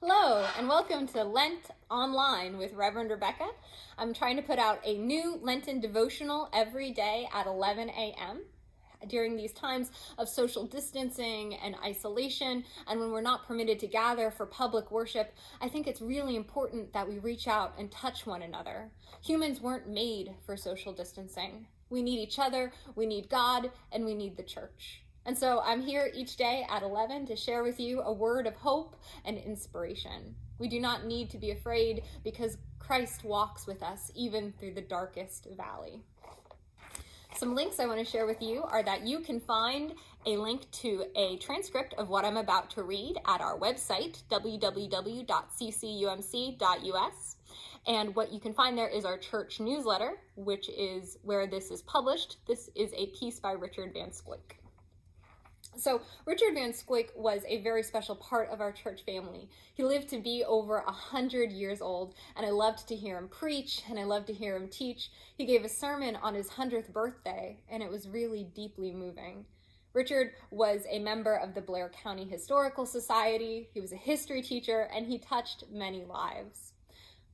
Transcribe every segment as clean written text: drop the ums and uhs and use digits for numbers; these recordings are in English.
Hello, and welcome to Lent Online with Reverend Rebecca. I'm trying to put out a new Lenten devotional every day at 11 a.m. During these times of social distancing and isolation, and when we're not permitted to gather for public worship, I think it's really important that we reach out and touch one another. Humans weren't made for social distancing. We need each other, we need God, and we need the church. And so I'm here each day at 11 to share with you a word of hope and inspiration. We do not need to be afraid because Christ walks with us even through the darkest valley. Some links I want to share with you are that you can find a link to a transcript of what I'm about to read at our website, www.ccumc.us. And what you can find there is our church newsletter, which is where this is published. This is a piece by Richard VanScoyc. So Richard VanScoyc was a very special part of our church family. He lived to be over 100 years old, and I loved to hear him preach, and I loved to hear him teach. He gave a sermon on his 100th birthday, and it was really deeply moving. Richard was a member of the Blair County Historical Society. He was a history teacher, and he touched many lives.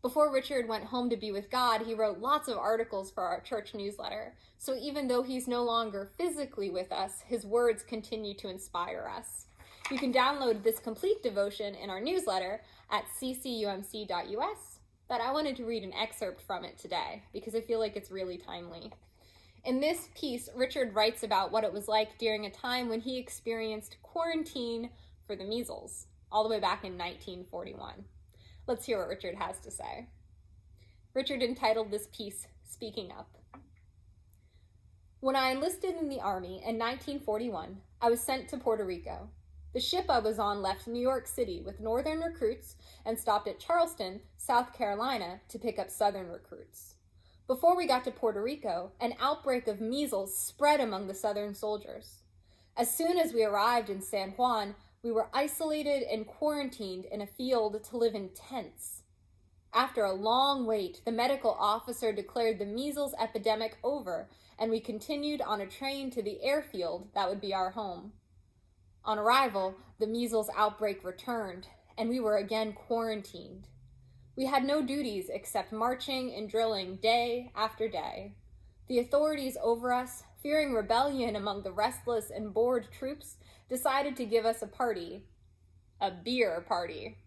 Before Richard went home to be with God, he wrote lots of articles for our church newsletter. So even though he's no longer physically with us, his words continue to inspire us. You can download this complete devotion in our newsletter at ccumc.us, but I wanted to read an excerpt from it today because I feel like it's really timely. In this piece, Richard writes about what it was like during a time when he experienced quarantine for the measles, all the way back in 1941. Let's hear what Richard has to say. Richard entitled this piece, Speaking Up. When I enlisted in the Army in 1941, I was sent to Puerto Rico. The ship I was on left New York City with northern recruits and stopped at Charleston, South Carolina, to pick up southern recruits. Before we got to Puerto Rico, an outbreak of measles spread among the southern soldiers. As soon as we arrived in San Juan, we were isolated and quarantined in a field to live in tents. After a long wait, the medical officer declared the measles epidemic over, and we continued on a train to the airfield that would be our home. On arrival, the measles outbreak returned, and we were again quarantined. We had no duties except marching and drilling day after day. The authorities over us, fearing rebellion among the restless and bored troops, decided to give us a party, a beer party.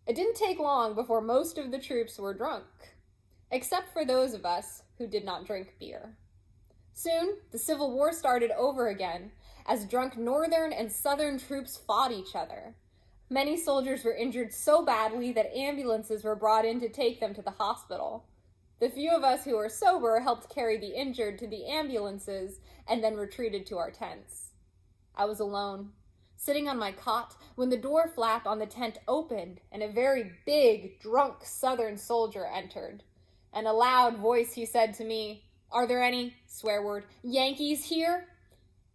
It didn't take long before most of the troops were drunk, except for those of us who did not drink beer. Soon, the Civil War started over again, as drunk northern and southern troops fought each other. Many soldiers were injured so badly that ambulances were brought in to take them to the hospital. The few of us who were sober helped carry the injured to the ambulances and then retreated to our tents. I was alone, sitting on my cot, when the door flap on the tent opened and a very big, drunk Southern soldier entered. In a loud voice, he said to me, "Are there any," swear word, "Yankees here?"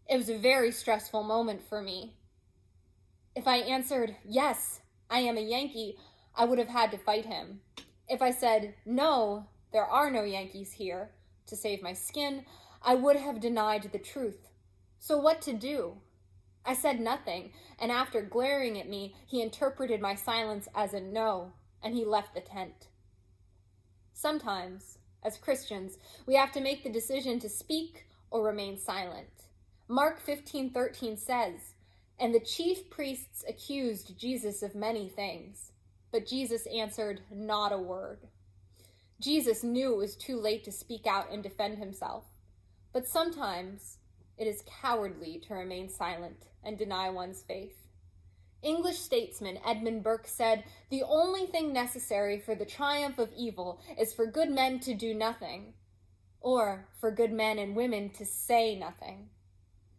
It was a very stressful moment for me. If I answered, "Yes, I am a Yankee," I would have had to fight him. If I said, "No, there are no Yankees here," to save my skin, I would have denied the truth. So what to do? I said nothing, and after glaring at me, he interpreted my silence as a no, and he left the tent. Sometimes, as Christians, we have to make the decision to speak or remain silent. Mark 15:13 says, "And the chief priests accused Jesus of many things, but Jesus answered not a word." Jesus knew it was too late to speak out and defend himself, but sometimes it is cowardly to remain silent and deny one's faith. English statesman Edmund Burke said, "The only thing necessary for the triumph of evil is for good men to do nothing, or for good men and women to say nothing."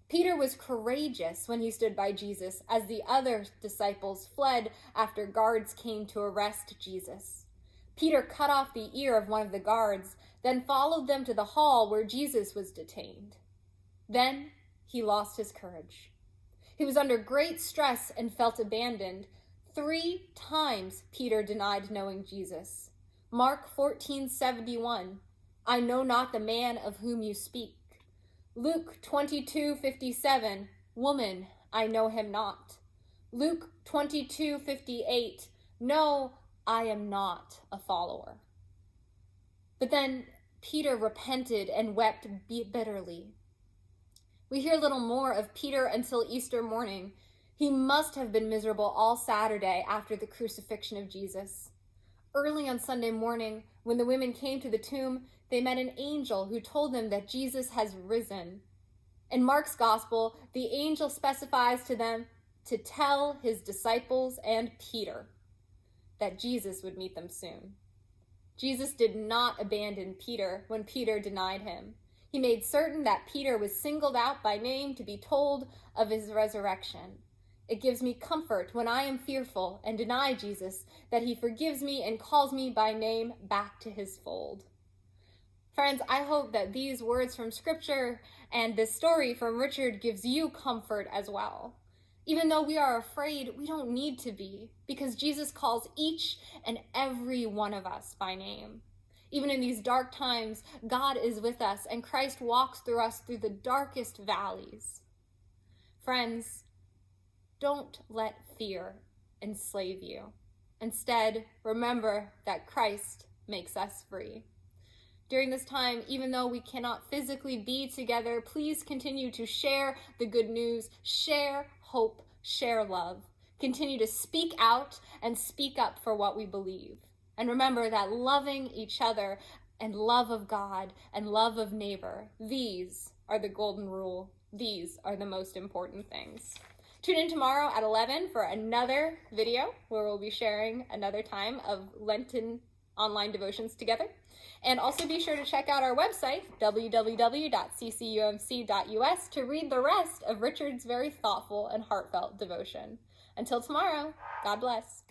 Peter was courageous when he stood by Jesus as the other disciples fled after guards came to arrest Jesus. Peter cut off the ear of one of the guards, then followed them to the hall where Jesus was detained. Then he lost his courage. He was under great stress and felt abandoned. 3 times Peter denied knowing Jesus. Mark 14:71, "I know not the man of whom you speak." Luke 22:57, "Woman, I know him not." Luke 22:58, no, I am not a follower. But then Peter repented and wept bitterly. We hear little more of Peter until Easter morning. He must have been miserable all Saturday after the crucifixion of Jesus. Early on Sunday morning, when the women came to the tomb, they met an angel who told them that Jesus has risen. In Mark's gospel, the angel specifies to them to tell his disciples and Peter that Jesus would meet them soon. Jesus did not abandon Peter when Peter denied him. He made certain that Peter was singled out by name to be told of his resurrection. It gives me comfort when I am fearful and deny Jesus that he forgives me and calls me by name back to his fold. Friends, I hope that these words from Scripture and this story from Richard gives you comfort as well. Even though we are afraid, we don't need to be, because Jesus calls each and every one of us by name. Even in these dark times, God is with us, and Christ walks through us through the darkest valleys. Friends, don't let fear enslave you. Instead, remember that Christ makes us free. During this time, even though we cannot physically be together, please continue to share the good news, share hope, share love. Continue to speak out and speak up for what we believe. And remember that loving each other and love of God and love of neighbor, these are the golden rule. These are the most important things. Tune in tomorrow at 11 for another video where we'll be sharing another time of Lenten online devotions together. And also be sure to check out our website, www.ccumc.us, to read the rest of Richard's very thoughtful and heartfelt devotion. Until tomorrow, God bless.